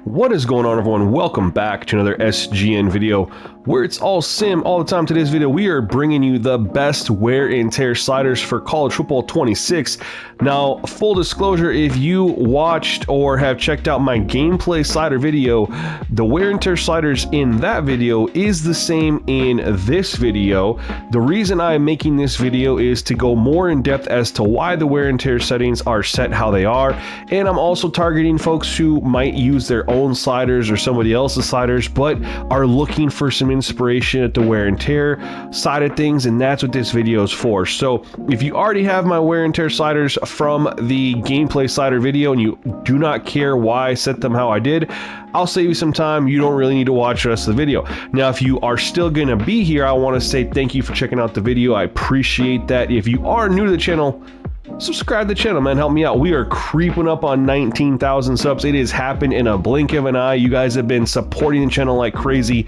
What is going on, everyone? Welcome back to another SGN video where it's all sim all the time. Today's video, we are bringing you the best wear and tear sliders for college football 26. Now, full disclosure, if you watched or have checked out my gameplay slider video, the wear and tear sliders in that video is the same in this video. The reason I'm making this video is to go more in depth as to why the wear and tear settings are set how they are, and I'm also targeting folks who might use their own sliders or somebody else's sliders but are looking for some inspiration at the wear and tear side of things, and that's what this video is for. So if you already have my wear and tear sliders from the gameplay slider video and you do not care why I set them how I did, I'll save you some time. You don't really need to watch the rest of the video. Now, if you are still going to be here, I want to say thank you for checking out the video. I appreciate that. If you are new to the channel, subscribe to the channel, man. Help me out. We are creeping up on 19,000 subs. It has happened in a blink of an eye. You guys have been supporting the channel like crazy.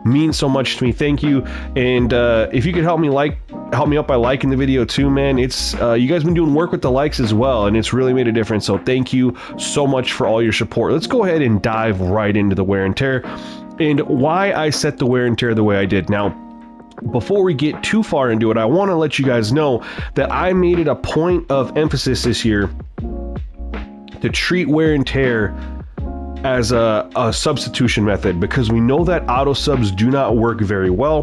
Means so much to me. Thank you. And if you could help me up by liking the video too, man. It's you guys been doing work with the likes as well, and it's really made a difference. So thank you so much for all your support. Let's go ahead and dive right into the wear and tear and why I set the wear and tear the way I did. Now, before we get too far into it, I want to let you guys know that I made it a point of emphasis this year to treat wear and tear as a substitution method, because we know that auto subs do not work very well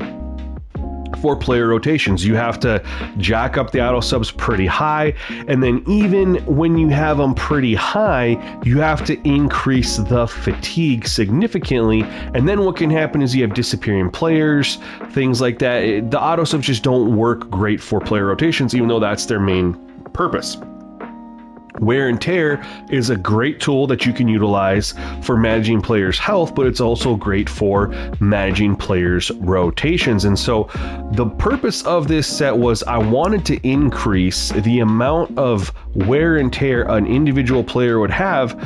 for player rotations. You have to jack up the auto subs pretty high, and then even when you have them pretty high, you have to increase the fatigue significantly, and then what can happen is you have disappearing players, things like that. The auto subs just don't work great for player rotations, even though that's their main purpose. Wear and tear is a great tool that you can utilize for managing players' health, but it's also great for managing players' rotations. And so the purpose of this set was I wanted to increase the amount of wear and tear an individual player would have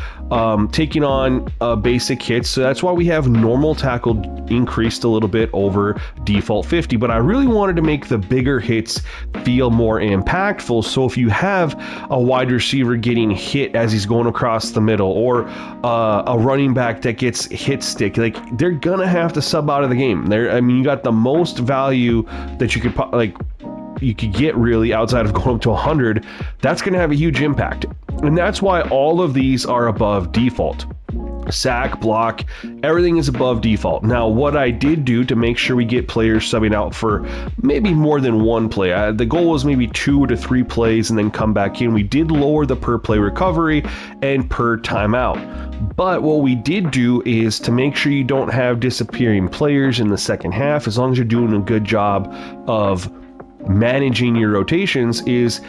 taking on basic hits. So that's why we have normal tackle increased a little bit over default 50, but I really wanted to make the bigger hits feel more impactful. So if you have a wide receiver getting hit as he's going across the middle, or a running back that gets hit stick, like, they're gonna have to sub out of the game. I mean, you got the most value that you could get really outside of going up to 100. That's going to have a huge impact, and that's why all of these are above default. Sack, block, everything is above default. Now, what I did do to make sure we get players subbing out for maybe more than one play, the goal was maybe 2 to 3 plays and then come back in. We did lower the per play recovery and per timeout. But what we did do is to make sure you don't have disappearing players in the second half, as long as you're doing a good job of managing your rotations, is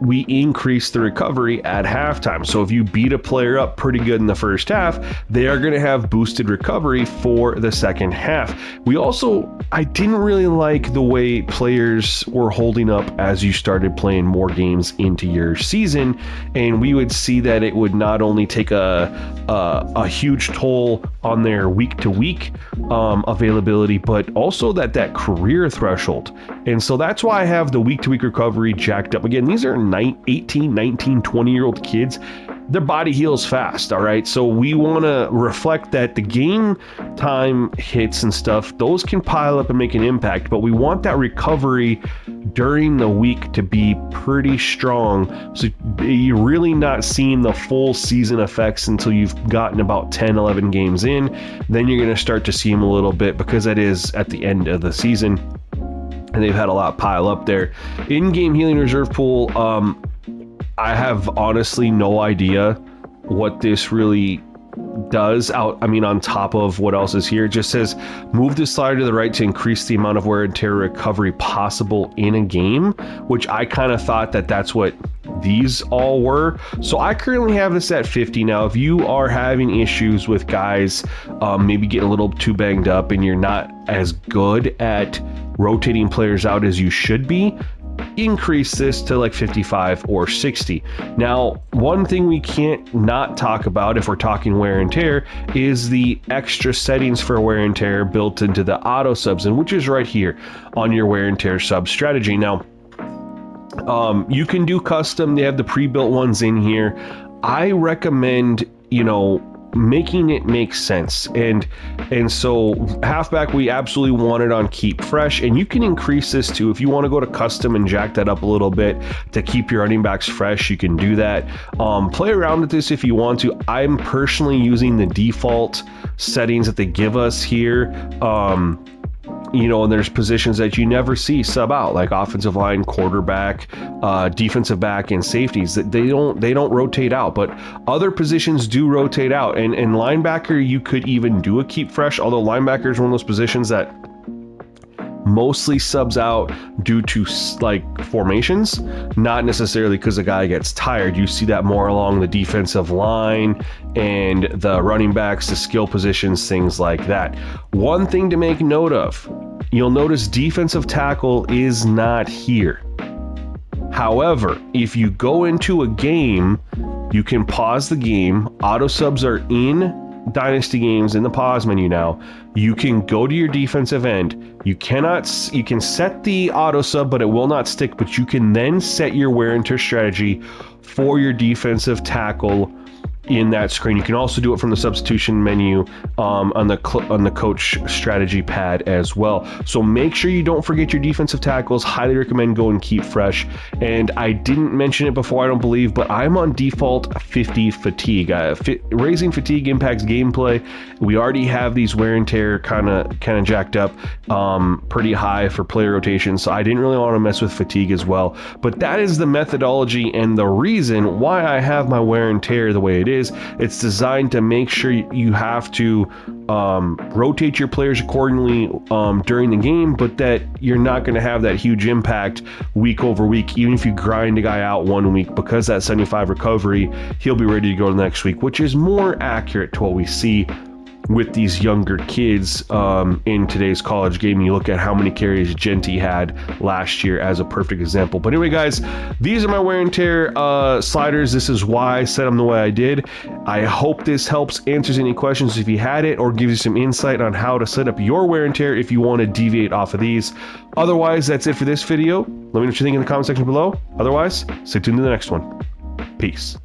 we increase the recovery at halftime. So if you beat a player up pretty good in the first half, they are going to have boosted recovery for the second half. I didn't really like the way players were holding up as you started playing more games into your season, and we would see that it would not only take a huge toll on their week-to-week availability, but also that career threshold. And so that's why I have the week-to-week recovery jacked up. Again, these are 18, 19, 20-year-old kids. Their body heals fast, all right? So we want to reflect that the game time hits and stuff, those can pile up and make an impact, but we want that recovery during the week to be pretty strong, so you're really not seeing the full season effects until you've gotten about 10, 11 games in. Then you're going to start to see them a little bit, because that is at the end of the season, and they've had a lot pile up there. In-game healing reserve pool, I have honestly no idea what this really does on top of what else is here. It just says move the slider to the right to increase the amount of wear and tear recovery possible in a game, which I kind of thought that's what these all were. So I currently have this at 50. Now, if you are having issues with guys maybe getting a little too banged up and you're not as good at rotating players out as you should be, increase this to like 55 or 60. Now, one thing we can't not talk about if we're talking wear and tear is the extra settings for wear and tear built into the auto subs, and which is right here on your wear and tear sub strategy. Now, you can do custom. They have the pre-built ones in here. I recommend, making it make sense. And so halfback, we absolutely want it on keep fresh, and you can increase this too if you want to go to custom and jack that up a little bit to keep your running backs fresh. You can do that. Play around with this if you want to. I'm personally using the default settings that they give us here. You know, and there's positions that you never see sub out, like offensive line, quarterback, defensive back, and safeties. That they don't rotate out, but other positions do rotate out. And linebacker, you could even do a keep fresh, although linebacker is one of those positions that mostly subs out due to like formations, not necessarily because the guy gets tired. You see that more along the defensive line and the running backs, the skill positions, things like that. One thing to make note of, you'll notice defensive tackle is not here. However, if you go into a game, you can pause the game. Auto subs are in Dynasty games in the pause menu now. You can go to your defensive end. You can set the auto sub, but it will not stick. But you can then set your wear and tear strategy for your defensive tackle in that screen. You can also do it from the substitution menu on the coach strategy pad as well. So make sure you don't forget your defensive tackles. Highly recommend go and keep fresh. And I didn't mention it before, I don't believe, but I'm on default 50 fatigue. Raising fatigue impacts gameplay. We already have these wear and tear kind of jacked up pretty high for player rotation, so I didn't really want to mess with fatigue as well. But that is the methodology and the reason why I have my wear and tear the way it is. It's designed to make sure you have to rotate your players accordingly during the game, but that you're not going to have that huge impact week over week. Even if you grind a guy out 1 week, because that 75 recovery, he'll be ready to go next week, which is more accurate to what we see with these younger kids in today's college game. You look at how many carries Genty had last year as a perfect example. But anyway, guys, these are my wear and tear sliders. This is why I set them the way I did. I hope this helps, answers any questions if you had it, or gives you some insight on how to set up your wear and tear if you want to deviate off of these. Otherwise, that's it for this video. Let me know what you think in the comment section below. Otherwise, stay tuned to the next one. Peace.